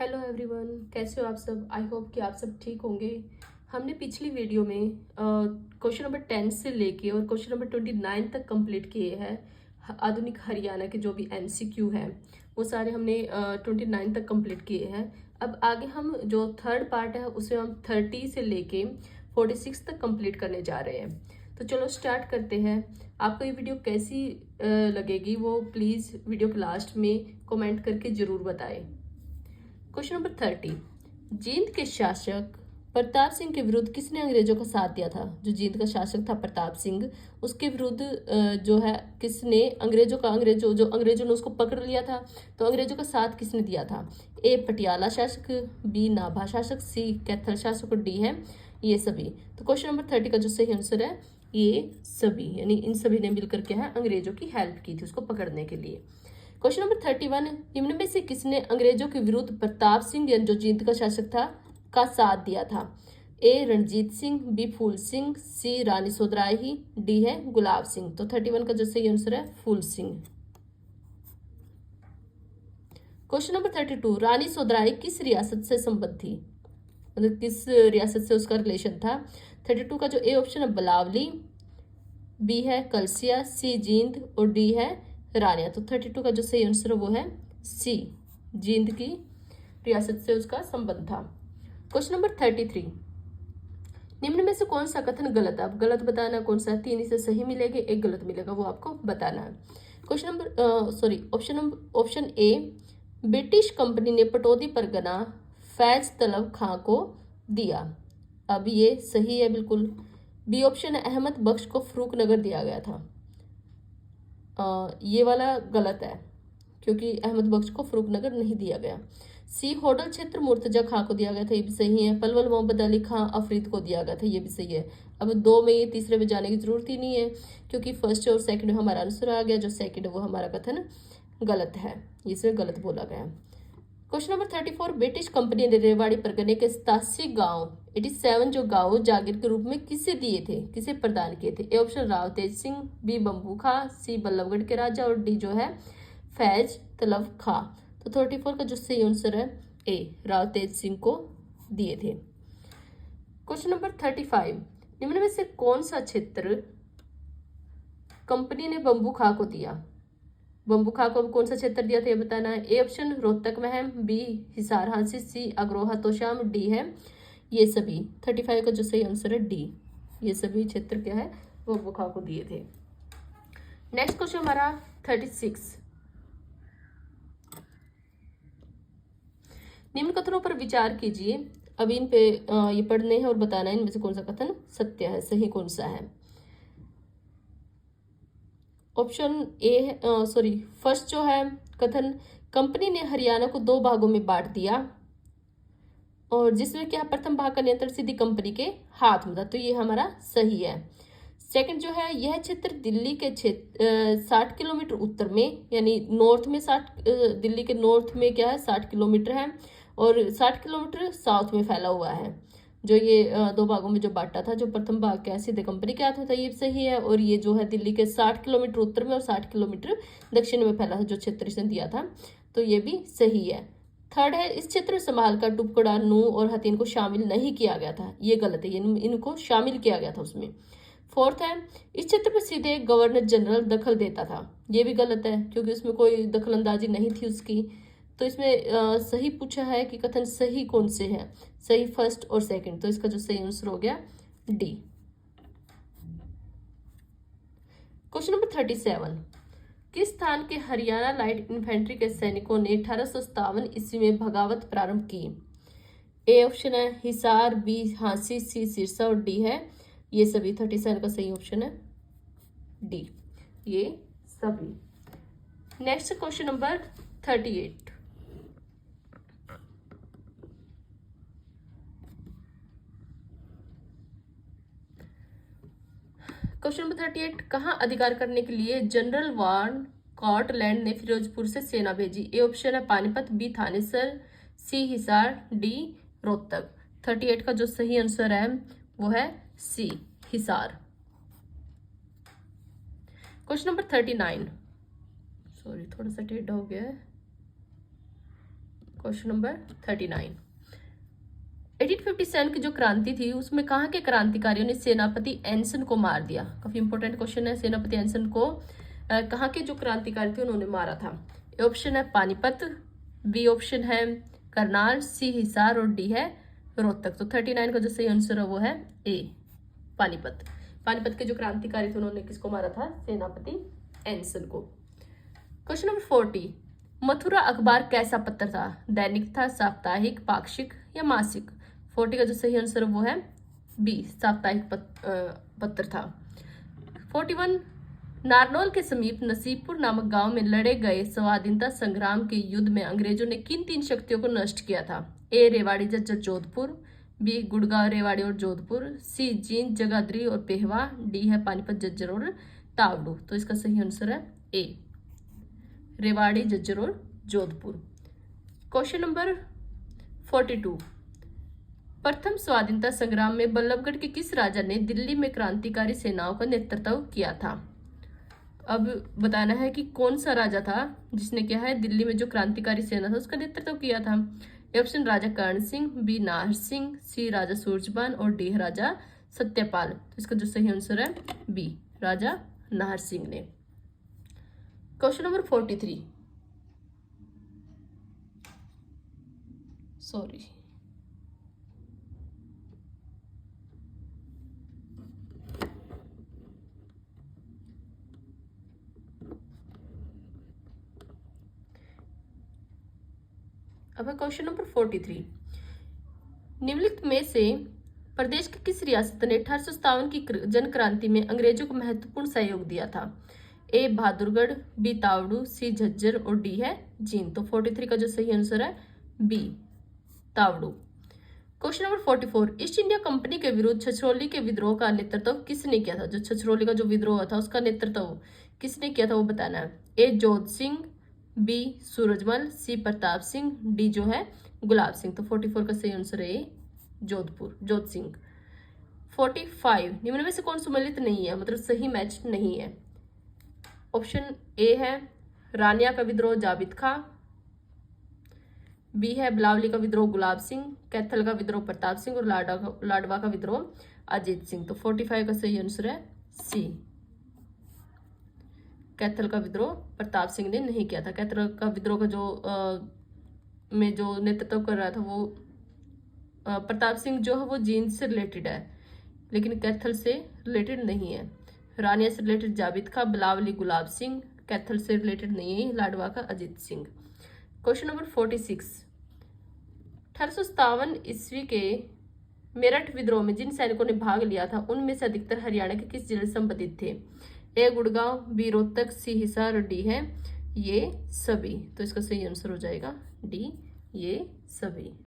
Hello everyone, कैसे हो आप सब। आई होप कि आप सब ठीक होंगे। हमने पिछली वीडियो में क्वेश्चन नंबर 10 से लेके और क्वेश्चन नंबर 29 तक कंप्लीट किए हैं। आधुनिक हरियाणा के जो भी एमसीक्यू हैं वो सारे हमने 29 तक कंप्लीट किए हैं। अब आगे हम जो थर्ड पार्ट है उसे हम 30 से लेके 46 तक कंप्लीट करने जा रहे हैं। तो चलो स्टार्ट करते हैं। आपको ये वीडियो कैसी लगेगी वो प्लीज़ वीडियो के लास्ट में कमेंट करके ज़रूर बताएं। Question number 30। जींद के शासक प्रताप सिंह के विरुद्ध किसने अंग्रेजों का साथ दिया था। जो जींद का शासक था प्रताप सिंह, उसके विरुद्ध जो है किसने अंग्रेजों ने उसको पकड़ लिया था, तो अंग्रेजों का साथ किसने दिया था। ए पटियाला शासक, बी नाभा शासक, सी कैथल शासक और डी है ये सभी। तो क्वेश्चन नंबर 30 का जो सही आंसर है ये सभी, यानी इन सभी ने मिलकर क्या है अंग्रेजों की हेल्प की थी उसको पकड़ने के लिए। Question number 31। निम्न में से किसने अंग्रेजों के विरुद्ध प्रताप सिंह जो जींद का शासक था का साथ दिया था। ए रणजीत सिंह, बी फूल सिंह, सी रानी सोधराई, डी है गुलाब सिंह। तो 31 का जो सही आंसर है फूल सिंह। Question number 32। रानी सोधराई किस रियासत से संबद्ध थी, मतलब किस रियासत से उसका रिलेशन था। 32 का जो ए ऑप्शन है बलावली, बी है कलसिया, सी जींद और डी है रानिया। तो 32 का जो सही आंसर है वो है सी, जींद की रियासत से उसका संबंध था। Question number 33। निम्न में से कौन सा कथन गलत है। अब गलत बताना है कौन सा, 3 इसे सही मिलेंगे, एक गलत मिलेगा, वो आपको बताना है। Question number option A, British company ने पटौदी परगना फैज तलब खां को दिया। अब ये सही है बिल्कुल। बी ऑप्शन है अहमद बख्श को फरूक नगर दिया गया था। ये वाला गलत है क्योंकि अहमद बख्श को फरूक नगर नहीं दिया गया। सी होडल क्षेत्र मुर्तजा खां को दिया गया था, ये भी सही है। पलवल मोहम्मद अली खां अफरीद को दिया गया था, ये भी सही है। अब 2 में ये तीसरे में जाने की जरूरत ही नहीं है क्योंकि फर्स्ट और सेकंड में हमारा आंसर आ गया। जो सेकंड है वो हमारा कथन गलत है, इसमें गलत बोला गया। Question number 34। ब्रिटिश कंपनी ने रेवाड़ी परगने के 87 गांव 87 जो गांव जागीर के रूप में किसे दिए थे, किसे प्रदान किए थे। A option Rao Tej Singh, B Bambu Khan, C Ballabhgarh के राजा और डी जो है फैज तलब खां। तो 34 का जो सही आंसर है ए, राव तेज सिंह को दिए थे। Question number 35। निम्न में से कौन सा क्षेत्र कंपनी ने बम्बू खां को दिया। बम्बू खां को कौन सा क्षेत्र दिया था ये बताना है। A option Rohtak Meham, B Hisar Hansi, C Agroha Tosham, D है ये सभी। 35 का जो सही आंसर है डी, ये सभी क्षेत्र क्या है वो बम्बू खां को दिए थे। नेक्स्ट क्वेश्चन हमारा 36। निम्न कथनों पर विचार कीजिए। अब इन पे ये पढ़ने हैं और बताना है इनमें से कौन सा कथन सत्य है, सही कौन सा है। ऑप्शन ए फर्स्ट जो है कथन, कंपनी ने हरियाणा को 2 भागों में बांट दिया और जिसमें क्या प्रथम भाग का नियंत्रण सीधी कंपनी के हाथ में था, तो ये हमारा सही है। सेकंड जो है यह क्षेत्र दिल्ली के क्षेत्र 60 किलोमीटर उत्तर में, यानी नॉर्थ में 60 दिल्ली के नॉर्थ में क्या है 60 किलोमीटर है और 60 किलोमीटर साउथ में फैला हुआ है। जो ये 2 भागों में जो बांटा था, जो प्रथम भाग क्या सीधे कंपनी के हाथ में था, ये सही है। और ये जो है दिल्ली के 60 किलोमीटर उत्तर में और 60 किलोमीटर दक्षिण में फैला था जो क्षेत्र इसने दिया था, तो ये भी सही है। थर्ड है इस क्षेत्र में संभाल का टुकड़ा नू और हथीन को शामिल नहीं किया गया था, ये गलत है, इनको शामिल किया गया था उसमें। फोर्थ है इस क्षेत्र में सीधे गवर्नर जनरल दखल देता था, ये भी गलत है क्योंकि उसमें कोई दखल अंदाजी नहीं थी उसकी। तो इसमें सही पूछा है कि कथन सही कौन से है, सही फर्स्ट और सेकंड, तो इसका जो सही आंसर हो गया डी। Question number 37। किस स्थान के हरियाणा लाइट इन्फेंट्री के सैनिकों ने 1857 ईस्वी में बगावत प्रारंभ की। ए ऑप्शन है हिसार, बी हांसी, सी सिरसा और डी है ये सभी। 37 का सही ऑप्शन है डी, ये सभी। Next question number 38। Question number 38। कहाँ अधिकार करने के लिए जनरल वॉन कॉटलैंड ने फिरोजपुर से सेना भेजी। ए ऑप्शन है Panipat, B Thanesar, C Hisar, D Rohtak. 38 का जो सही आंसर है वो है C Hisar. Question number 39। Sorry थोड़ा सा टेढ़ा हो गया है। Question number 39। 1857 की जो क्रांति थी उसमें कहाँ के क्रांतिकारियों ने सेनापति एनसन को मार दिया? काफी इंपॉर्टेंट क्वेश्चन है। सेनापति एनसन को कहाँ के जो क्रांतिकारी थे उन्होंने मारा था? ए ऑप्शन है पानीपत, बी ऑप्शन है करनाल, सी हिसार और डी है रोहतक। तो 39 का जो सही आंसर है वो है ए पानीपत। पानीपत के जो क्रांतिकारी थे उन्होंने किसको मारा था? सेनापति एनसन को। Question number 40। मथुरा अखबार कैसा पत्र था? दैनिक था, साप्ताहिक, पाक्षिक या मासिक? 40 का जो सही आंसर वो है बी साप्ताहिक पत्र था। 41। नारनौल के समीप नसीबपुर नामक गांव में लड़े गए स्वाधीनता संग्राम के युद्ध में अंग्रेजों ने किन 3 शक्तियों को नष्ट किया था? ए रेवाड़ी, झज्जर, जोधपुर, बी गुड़गांव, रेवाड़ी और जोधपुर, सी जींद, जगाधरी और पेहवा, डी है पानीपत, झज्जर और तावड़ू। तो इसका सही आंसर है ए रेवाड़ी, झज्जर और जोधपुर। Question number 42। प्रथम स्वाधीनता संग्राम में बल्लभगढ़ के किस राजा ने दिल्ली में क्रांतिकारी सेनाओं का नेतृत्व किया था? अब बताना है कि कौन सा राजा था जिसने क्या है दिल्ली में जो क्रांतिकारी सेना था उसका नेतृत्व किया था। ऑप्शन राजा कर्ण सिंह, बी नाहर सिंह, सी राजा सूरजबान और डी राजा सत्यपाल। तो इसका जो सही आंसर है बी राजा नाहर सिंह ने। Question number 43। सॉरी, अब है क्वेश्चन नंबर 43। निम्नलिखित में से प्रदेश की किस रियासत ने 1857 की जन क्रांति में अंग्रेजों को महत्वपूर्ण सहयोग दिया था? ए बहादुरगढ़, बी तावड़ू, सी झज्जर और डी है जींद। तो 43 का जो सही आंसर है B Tauru. Question number 44। East India company के विरुद्ध छछरौली के विद्रोह का नेतृत्व किसने किया था? जो छछरौली का जो विद्रोह था उसका नेतृत्व किसने किया था वो बताना है। ए जोध सिंह, बी सूरजमल, सी प्रताप सिंह, डी जो है गुलाब सिंह। तो 44 का सही आंसर है जोध सिंह। 45। निम्न में से कौन सम्मिलित नहीं है, मतलब सही मैच नहीं है? ऑप्शन ए है रानिया का विद्रोह जाबित खां, बी है बिलावली का विद्रोह गुलाब सिंह, कैथल का विद्रोह प्रताप सिंह और लाडवा का विद्रोह अजीत सिंह। तो 45 का सही आंसर है सी कैथल का विद्रोह प्रताप सिंह ने नहीं किया था। कैथल का विद्रोह का में जो नेतृत्व कर रहा था वो प्रताप सिंह जो है वो जींद से रिलेटेड है, लेकिन कैथल से रिलेटेड नहीं है। रानिया से रिलेटेड जाबित खां, बिलावली गुलाब सिंह, कैथल से रिलेटेड नहीं है लाडवा का अजीत सिंह। Question number 46। 1857 ईस्वी के मेरठ विद्रोह में जिन सैनिकों ने भाग लिया था उनमें से अधिकतर हरियाणा के किस जिले से संबंधित थे? ए गुड़गांव, बी रोहतक, सी हिसार और डी है ये सभी। तो इसका सही आंसर हो जाएगा डी ये सभी।